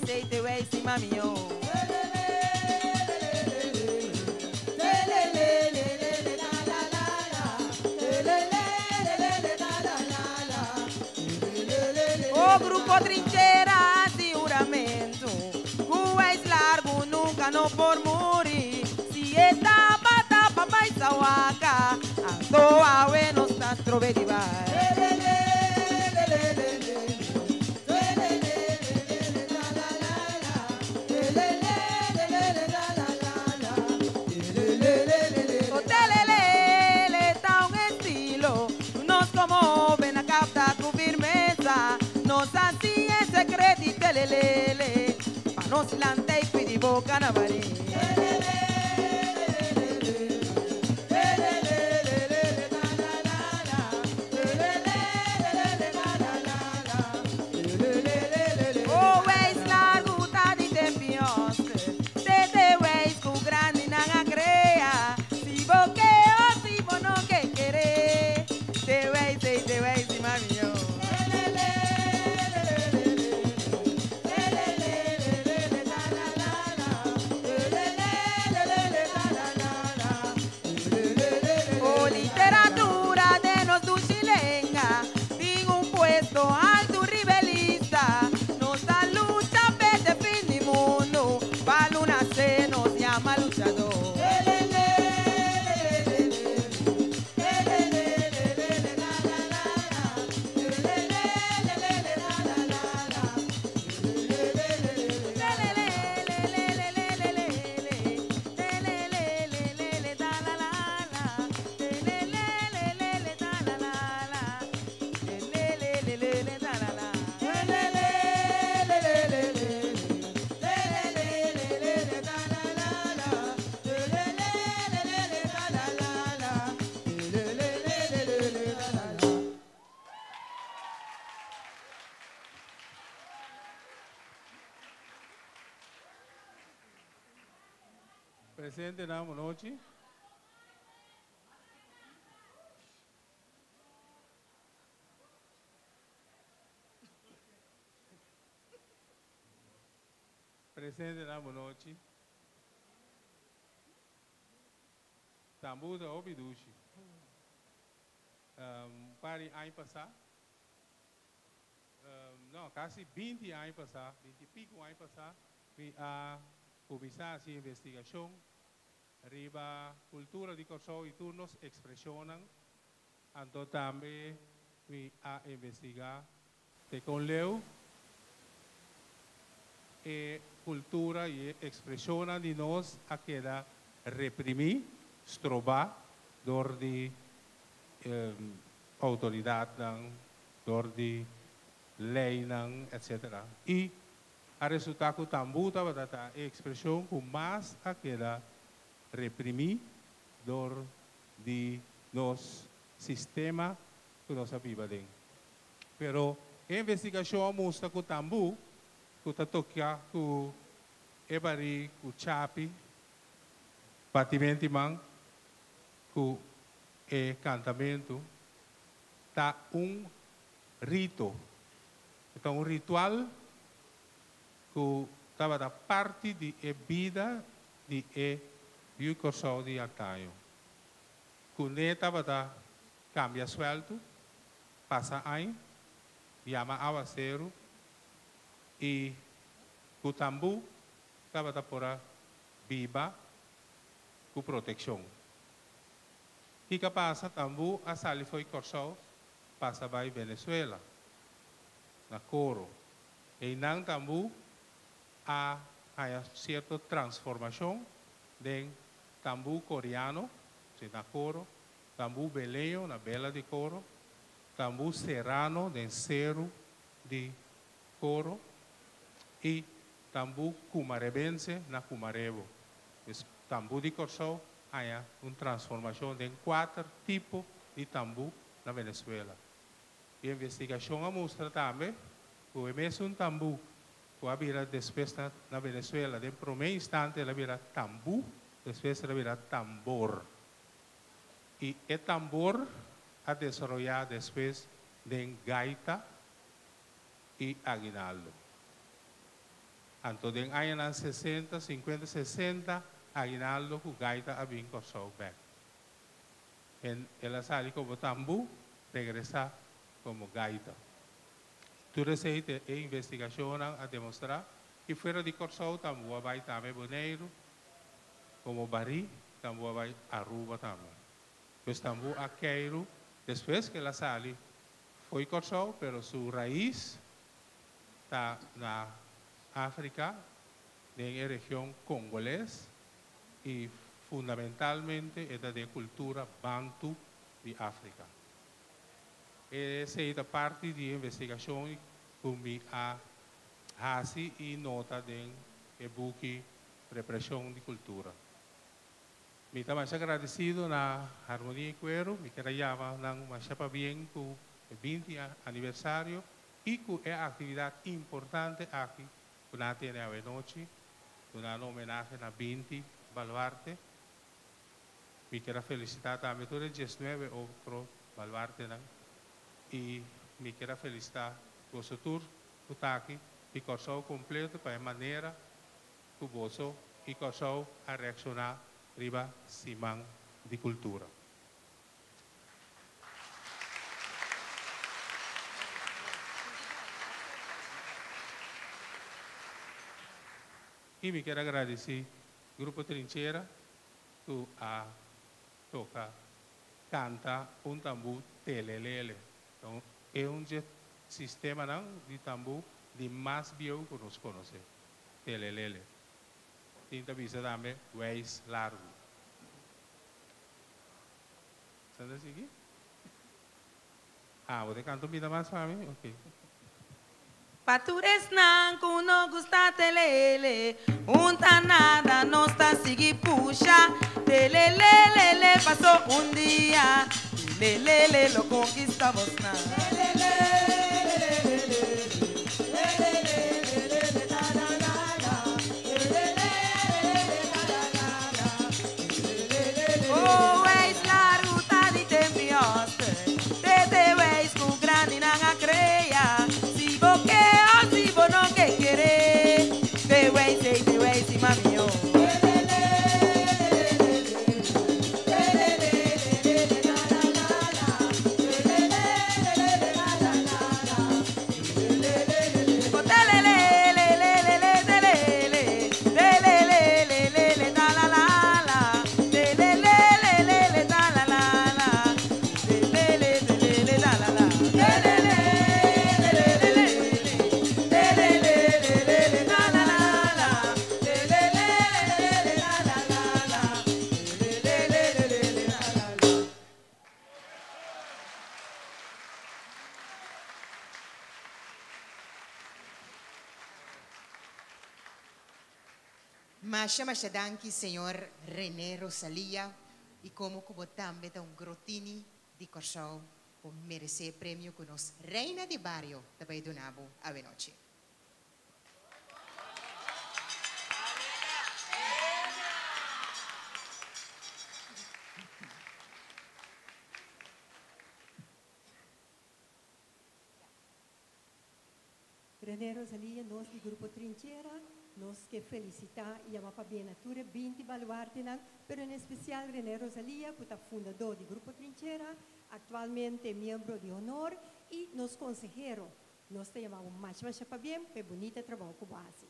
te wey, si mami yo. O grupo trinchera, juramento, es largo, nunca no por morir. Si esta pata papá y sahuaca, a toa bueno está trovedivar. Nos así es secreto y telelele, pa' nos lante y pidi boca na varí. Oh, weis largo ta di tempios, te weis cu grande nanga crea, si boqueo, si bono que quere, te weis, si mami yo. Alto ribelista, nuestra lucha pede fin de mundo, pa' luna se nos llama luchador. Presidente Namo Nochi. Presidente Namo Nochi. Tambu da Obidushi. Pari ano passado. Não, quase 20 anos passados, 20 e pico anos passados, a publicar essa investigação. Arriba cultura de corso e turnos expressionan, então também a investigar de com leu e cultura e expressionan de nós a queda reprimir, strobar, door de autoridade, door de lei, etc. E a resultado também a expressão com mais a queda reprimir door de nos sistema que nós vivemos. Pero a investigação mostra que tambu que está toca com ebari com chapi batimento man com cantamento tá rito, então ritual que estava da parte de vida de e o corso de Artaio. Quando estava da cambia suelto, passa aí, chama aguaceiro e o tambu estava da por viva com proteção. E que passa tambu a sali foi corso passa vai Venezuela na coro e não tambu a certa transformação de tambu coreano, na coro, tambu beleo, na bela de coro, tambu serrano, de cero de coro, e tambu cumarebense, na cumarevo. Tambu de corso, há uma transformação de 4 tipos de tambu na Venezuela. E a investigação mostra também que o mesmo tambu que havia depois na Venezuela, de primeiro instante, ela vira tambu, depois ela vira tambor. E o tambor a desarrollado depois de gaita e aguinaldo. Anto den años 60, 50, 60, aguinaldo ku gaita abin Corsou back. En ela sali como tambu, regresa como gaita. Tu receita e investigación a demostrar que fuera de Corsou tambu vai também Boneiro, como Bari, tambu vai Aruba também. Pues tambu a Queiro, después que la sali foi Corsou, pero su raíz está na África, en la región congolés y fundamentalmente es de cultura bantu de África. Esa es la parte de investigación que me hace y nota en el buque Represión de Cultura. Me está más agradecido na Harmonia y Cuero, me quiero llamar más bien con el 20 aniversario y con esa actividad importante aquí. Una tiene a noche, una homenaje a 20 Baluarte. Me quiero felicitar también a todos los 19 otros Baluarte. Y me quiero felicitar a vosotros que están aquí, y Corsou completo, para manera que vosotros y Corsou a reaccionar arriba Simán de Cultura. Y me quiero agradecer al Grupo Trinchera que toca, canta un tambú telelele. Es un sistema de tambú de más viejo que nos conoce, telelele. Tinta visa también, Weis largo. ¿Sabes aquí? ¿Vos te canto vida más para mí? Ok. Patures nan kuno gusta telele, unta nada no está sigi puxa, telelele pasó un día, telelele lo conquistamos nada. Oh, es la ruta de tembiaste, te veis con grande nanga creia. No que quiere, te veis y mami yo. Masha danki senhor René Rosalia e como também da grotini de Corsou por merecer prêmio com nos Reina de Barrio também do Nabo a noite. René Rosalia, nós do Grupo Trinchera, nós que felicitar e amar para bem natura 20 baluarte, pero em especial René Rosalia, que é fundador do Grupo Trinchera, atualmente membro de honor e nos consejero. Nós te chamamos mais para bem, para bonito trabalho com base.